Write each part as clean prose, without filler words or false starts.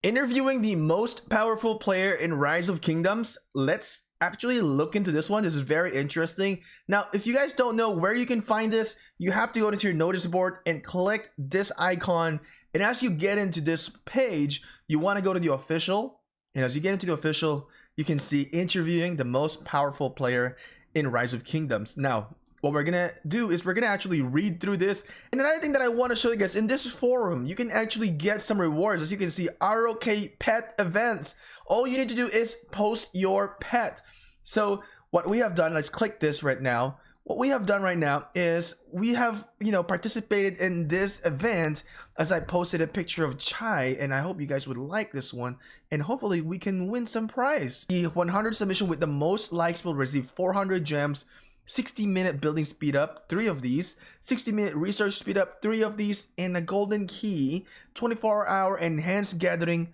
Interviewing the most powerful player in Rise of Kingdoms. Let's actually look into this one. This is very interesting. Now, if you guys don't know where you can find this, you have to go into your notice board and click this icon. And as you get into this page, you want to go to the official. And as you get into the official, you can see interviewing the most powerful player in Rise of Kingdoms. Now, what we're gonna do is we're gonna actually read through this. And another thing that I want to show you guys, in this forum you can actually get some rewards. As you can see, ROK pet events. All you need to do is post your pet. So what we have done, let's click this right now. What we have done right now is we have participated in this event, as I posted a picture of Chai, and I hope you guys would like this one, and hopefully we can win some prize. The 100 submission with the most likes will receive 400 gems, 60-minute building speed up, 3 of these, 60-minute research speed up, 3 of these, and a golden key, 24-hour enhanced gathering,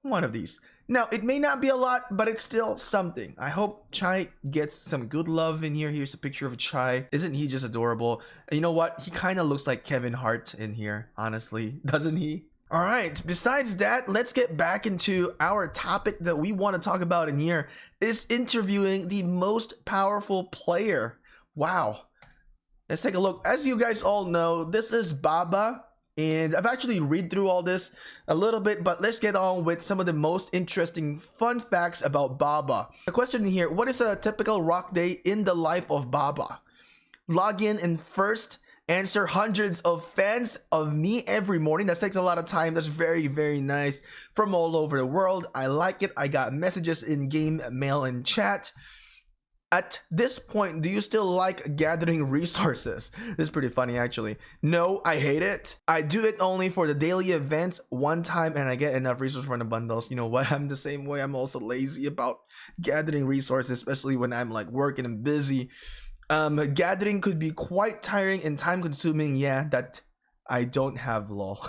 1 of these. Now, it may not be a lot, but it's still something. I hope Chai gets some good love in here. Here's a picture of Chai. Isn't he just adorable? And you know what? He kind of looks like Kevin Hart in here, honestly. Doesn't he? All right, besides that, let's get back into our topic that we want to talk about in here, is interviewing the most powerful player. Wow. Let's take a look. As you guys all know, this is Baba, and I've actually read through all this a little bit, but let's get on with some of the most interesting fun facts about Baba. The question here, what is a typical rock day in the life of Baba? Log in and first answer hundreds of fans of me every morning. That takes a lot of time. That's very, very nice. From all over the world. I like it. I got messages in game, mail, and chat. At this point, do you still like gathering resources? This is pretty funny, actually. No, I hate it. I do it only for the daily events one time, and I get enough resources from the bundles. You know what? I'm the same way. I'm also lazy about gathering resources, especially when I'm like working and busy. Gathering could be quite tiring and time consuming. Yeah, that I don't have, lol.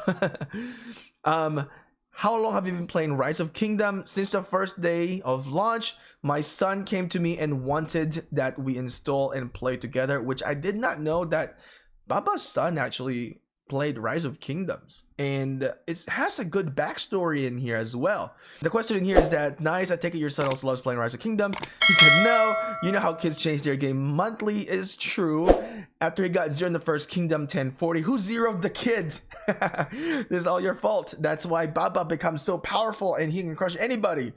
How long have you been playing Rise of Kingdom? Since the first day of launch. My son came to me and wanted that we install and play together, which I did not know that Baba's son actually played Rise of Kingdoms, and it has a good backstory in here as well. The question in here is that, nice, I take it your son also loves playing Rise of Kingdom. He said no. You know how kids change their game monthly is true. After he got 0 in the first Kingdom 1040, who zeroed the kid? This is all your fault. That's why Baba becomes so powerful and he can crush anybody.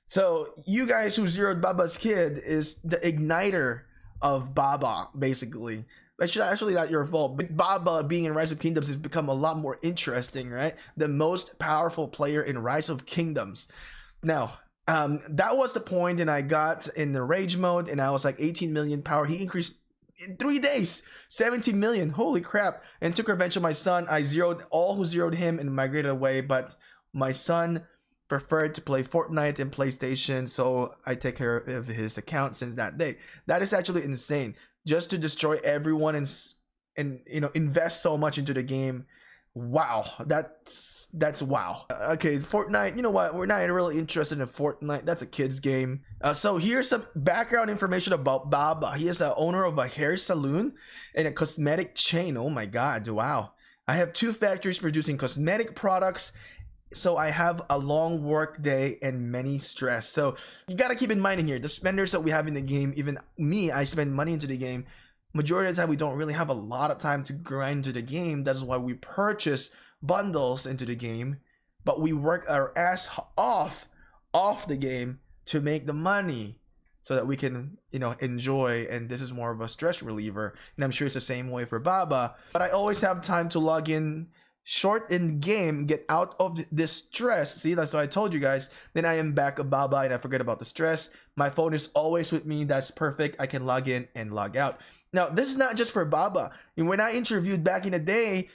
So you guys who zeroed Baba's kid is the igniter of Baba, basically. That's actually not your fault, but Baba being in Rise of Kingdoms has become a lot more interesting, right? The most powerful player in Rise of Kingdoms. Now, that was the point, and I got in the rage mode, and I was like 18 million power. He increased in 3 days, 17 million. Holy crap. And took revenge on my son. I zeroed all who zeroed him and migrated away, but my son preferred to play Fortnite and PlayStation, so I take care of his account since that day. That is actually insane. Just to destroy everyone and invest so much into the game. Wow, that's wow. Okay, Fortnite, you know what, we're not really interested in Fortnite. That's a kid's game. So here's some background information about Baba. He is a owner of a hair salon and a cosmetic chain. Oh my god, wow. I have 2 factories producing cosmetic products, so I have a long work day and many stress. So you gotta keep in mind in here, the spenders that we have in the game, even me, I spend money into the game. Majority of the time, we don't really have a lot of time to grind into the game. That's why we purchase bundles into the game, but we work our ass off the game to make the money so that we can, enjoy. And this is more of a stress reliever. And I'm sure it's the same way for Baba. But I always have time to log in short in game, get out of this stress. See, that's what I told you guys. Then I am back a Baba and I forget about the stress. My phone is always with me. That's perfect. I can log in and log out. Now, this is not just for Baba. And when I interviewed back in the day,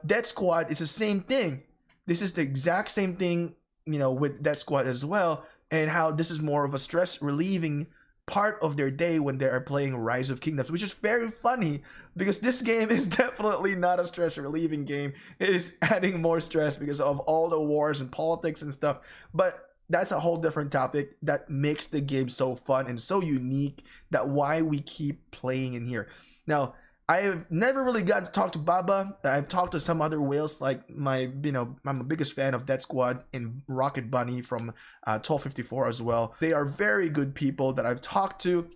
Death Squad is the same thing. This is the exact same thing, with Death Squad as well, and how this is more of a stress relieving part of their day when they are playing Rise of Kingdoms, which is very funny because this game is definitely not a stress relieving game. It is adding more stress because of all the wars and politics and stuff. But that's a whole different topic that makes the game so fun and so unique, that why we keep playing in here. Now, I've never really gotten to talk to Baba. I've talked to some other whales, like I'm a biggest fan of Death Squad and Rocket Bunny from 1254 as well. They are very good people that I've talked to.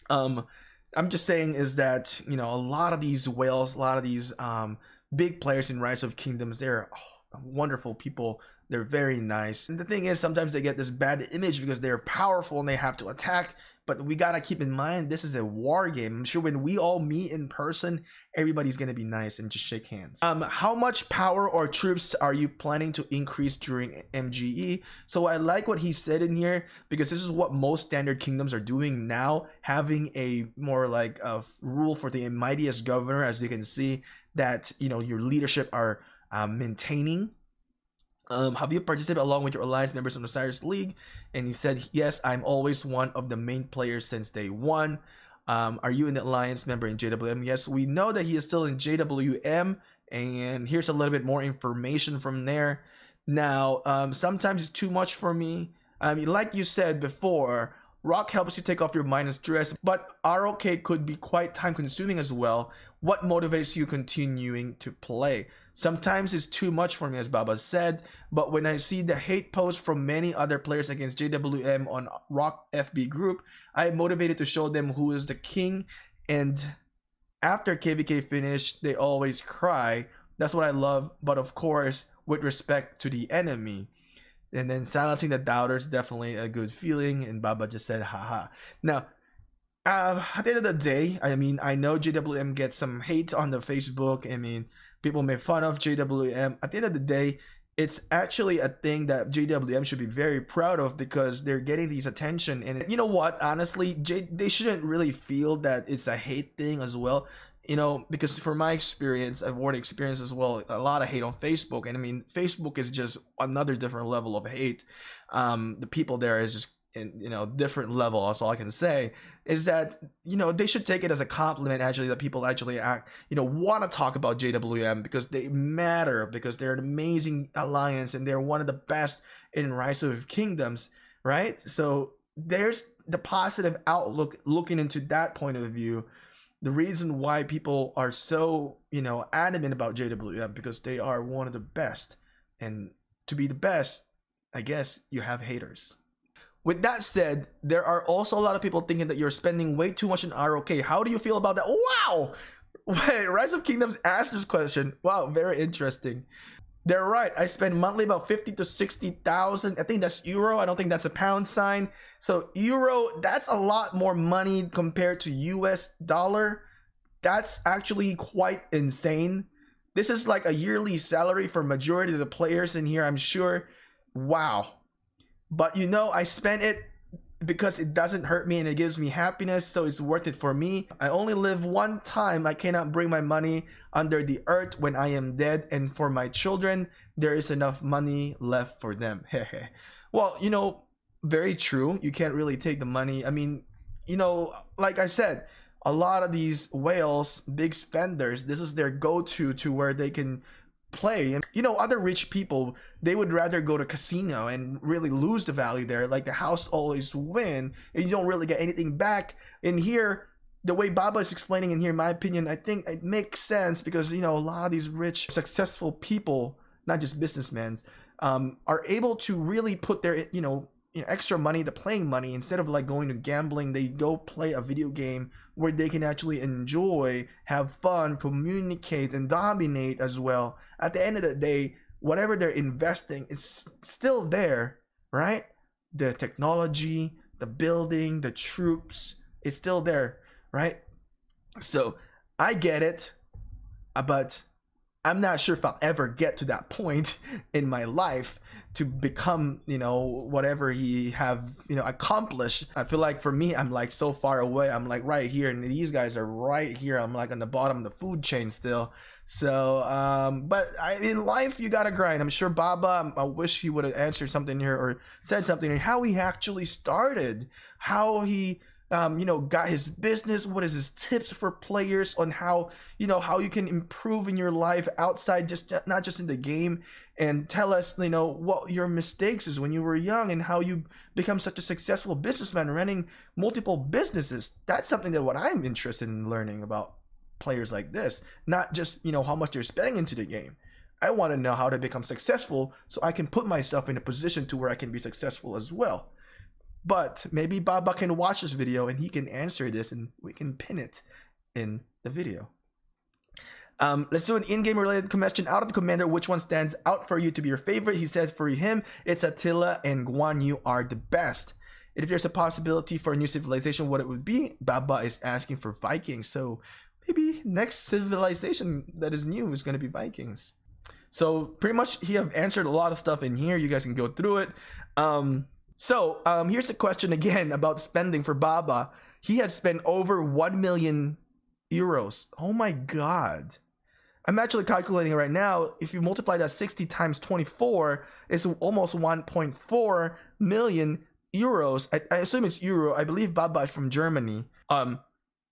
I'm just saying is that, a lot of these whales, a lot of these big players in Rise of Kingdoms, they're wonderful people. They're very nice. And the thing is, sometimes they get this bad image because they're powerful and they have to attack. But we gotta keep in mind, this is a war game. I'm sure when we all meet in person, everybody's gonna be nice and just shake hands. How much power or troops are you planning to increase during MGE? So I like what he said in here, because this is what most standard kingdoms are doing now, having a more like a rule for the mightiest governor, as you can see, that your leadership are maintaining. Have you participated along with your alliance members in the Osiris League? And he said, yes, I'm always one of the main players since day one. Are you an alliance member in JWM? Yes, we know that he is still in JWM. And here's a little bit more information from there. Now, sometimes it's too much for me. I mean, like you said before, Rock helps you take off your mind and stress, but ROK could be quite time consuming as well. What motivates you continuing to play? Sometimes it's too much for me, as Baba said, but when I see the hate posts from many other players against JWM on Rock FB group, I am motivated to show them who is the king. And after KVK finish, they always cry. That's what I love, but of course, with respect to the enemy. And then silencing the doubters, definitely a good feeling. And Baba just said, haha. Now, at the end of the day, I mean, I know JWM gets some hate on the Facebook. I mean, people make fun of JWM. At the end of the day, it's actually a thing that JWM should be very proud of, because they're getting these attention. And you know what? Honestly, they shouldn't really feel that it's a hate thing as well. Because from my experience, I've already experienced as well a lot of hate on Facebook. And I mean, Facebook is just another different level of hate. The people there is just different level. That's all I can say is that they should take it as a compliment, actually, that people actually want to talk about JWM, because they matter, because they're an amazing alliance and they're one of the best in Rise of Kingdoms, right? So there's the positive outlook looking into that point of view. The reason why people are so adamant about JWM, because they are one of the best, and to be the best, I guess you have haters. With that said, there are also a lot of people thinking that you're spending way too much in ROK. How do you feel about that? Wow! Wait, Rise of Kingdoms asked this question. Wow, very interesting. They're right. I spend monthly about 50 to 60,000. I think that's euro. I don't think that's a pound sign. So euro, that's a lot more money compared to US dollar. That's actually quite insane. This is like a yearly salary for majority of the players in here, I'm sure. Wow. But I spend it because it doesn't hurt me and it gives me happiness, so it's worth it for me. I only live one time. I cannot bring my money under the earth when I am dead, and for my children, there is enough money left for them. Well, very true. You can't really take the money. I mean, like I said, a lot of these whales, big spenders, this is their go-to to where they can play. And other rich people, they would rather go to casino and really lose the value there. Like the house always win and you don't really get anything back. In here, the way Baba is explaining in here, in my opinion, I think it makes sense, because a lot of these rich, successful people, not just businessmen, are able to really put their extra money, the playing money, instead of like going to gambling, they go play a video game where they can actually enjoy, have fun, communicate, and dominate as well. At the end of the day, whatever they're investing is still there, right? The technology, the building, the troops, it's still there, right? So I get it, but I'm not sure if I'll ever get to that point in my life to become, whatever he have, accomplished. I feel like for me, I'm like so far away. I'm like right here, and these guys are right here. I'm like on the bottom of the food chain still. So, but in life, you gotta grind. I'm sure Baba, I wish he would have answered something here or said something here, how he actually started, how he got his business, what is his tips for players on how you can improve in your life outside, just not just in the game, and tell us what your mistakes is when you were young and how you become such a successful businessman running multiple businesses. That's something that what I'm interested in learning about. players like this, not just, you know, how much they're spending into the game. I want to know how to become successful so I can put myself in a position to where I can be successful as well. But maybe Baba can watch this video and he can answer this and we can pin it in the video. Let's do an in-game related question. Out of the commander, which one stands out for you to be your favorite? He says for him, it's Attila and Guan Yu are the best. And if there's a possibility for a new civilization, what it would be? Baba is asking for Vikings. So maybe next civilization that is new is going to be Vikings. So pretty much he have answered a lot of stuff in here. You guys can go through it. Here's a question again about spending for Baba. He had spent over 1 million euros. Oh my God. I'm actually calculating right now. If you multiply that 60 times 24, it's almost 1.4 million euros. I assume it's euro. I believe Baba is from Germany.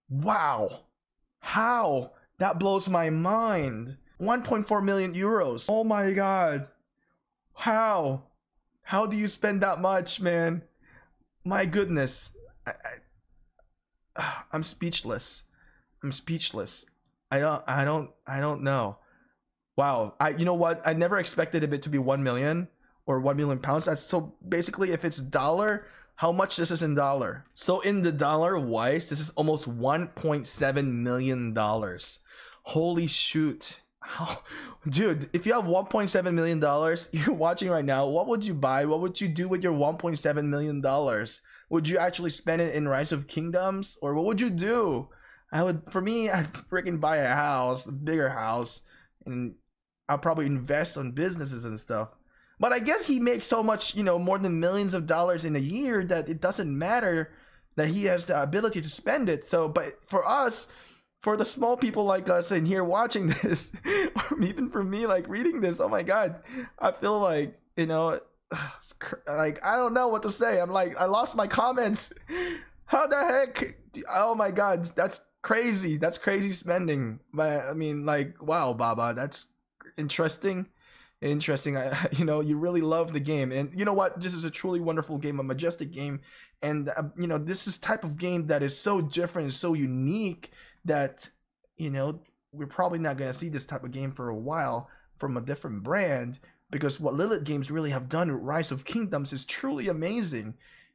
Wow. How? That blows my mind. 1.4 million euros. Oh my God. How? How do you spend that much, man? My goodness. I'm speechless. I'm speechless. I don't know. Wow. You know what? I never expected it to be 1 million or 1 million pounds. That's so basically if it's dollar, how much this is in dollar? So in the dollar wise, this is almost 1.7 million dollars. Holy shoot. How, dude, if you have 1.7 million dollars, you're watching right now, what would you buy? What would you do with your 1.7 million dollars? Would you actually spend it in Rise of Kingdoms, or what would you do? For me, I'd freaking buy a house, a bigger house, and I'll probably invest on businesses and stuff. But I guess he makes so much, you know, more than millions of dollars in a year that it doesn't matter that he has the ability to spend it. So, but for us, for the small people like us in here watching this, or even for me, like reading this, oh my God, I feel like, you know, like, I don't know what to say. I'm like, I lost my comments. How the heck? Oh my God, that's crazy. That's crazy spending. But I mean, like, wow, Baba, that's interesting. You know, you really love the game, and you know what, this is a truly wonderful game, a majestic game, and you know, this is type of game that is so different and so unique that, you know, we're probably not going to see this type of game for a while from a different brand, because what Lilith Games really have done with Rise of Kingdoms is truly amazing.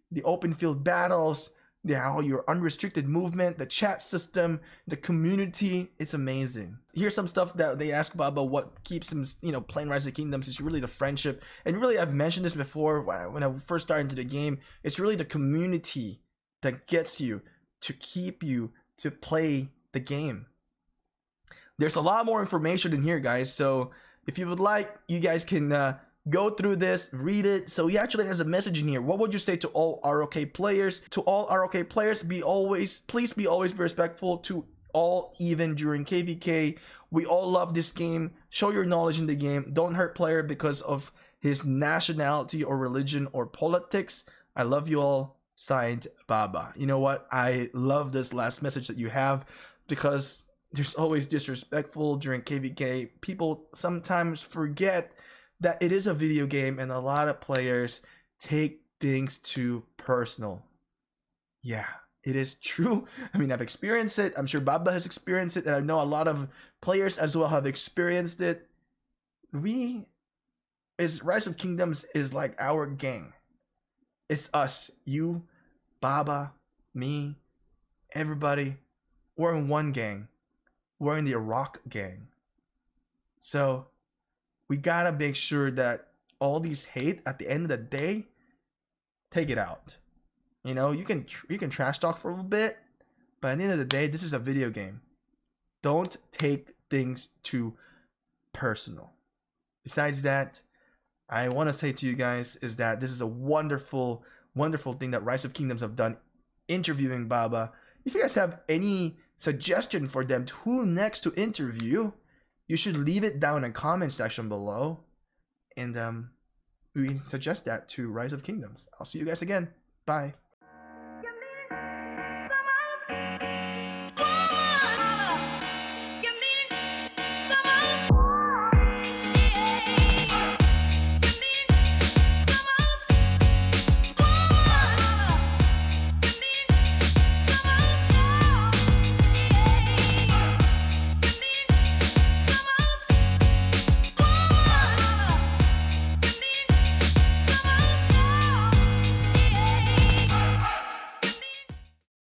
The open field battles, how your unrestricted movement, the chat system, the community, it's amazing. Here's some stuff that they ask Baba what keeps him, you know, playing Rise of Kingdoms. Is really the friendship, and really I've mentioned this before when I first started into the game. It's really the community that gets you to keep you to play the game. There's a lot more information in here, guys, so if you would like, you guys can go through this, read it. So he actually has a message in here. What would you say to all ROK players? To all ROK players, please be always be respectful to all, even during KVK. We all love this game. Show your knowledge in the game. Don't hurt player because of his nationality or religion or politics. I love you all. Signed, Baba. You know what? I love this last message that you have, because there's always disrespectful during KVK. People sometimes forget that it is a video game, and a lot of players take things too personal. Yeah, it is true. I mean, I've experienced it. I'm sure Baba has experienced it, and I know a lot of players as well have experienced it. Rise of Kingdoms is like our gang. It's us, you, Baba, me, everybody. We're in one gang. We're in the Iraq gang. So we gotta make sure that all these hate, at the end of the day, take it out. You know, you can trash talk for a little bit, but at the end of the day, this is a video game. Don't take things too personal. Besides that, I want to say to you guys is that this is a wonderful, wonderful thing that Rise of Kingdoms have done, interviewing Baba. If you guys have any suggestion for them to who next to interview, you should leave it down in the comment section below, and we can suggest that to Rise of Kingdoms. I'll see you guys again. Bye.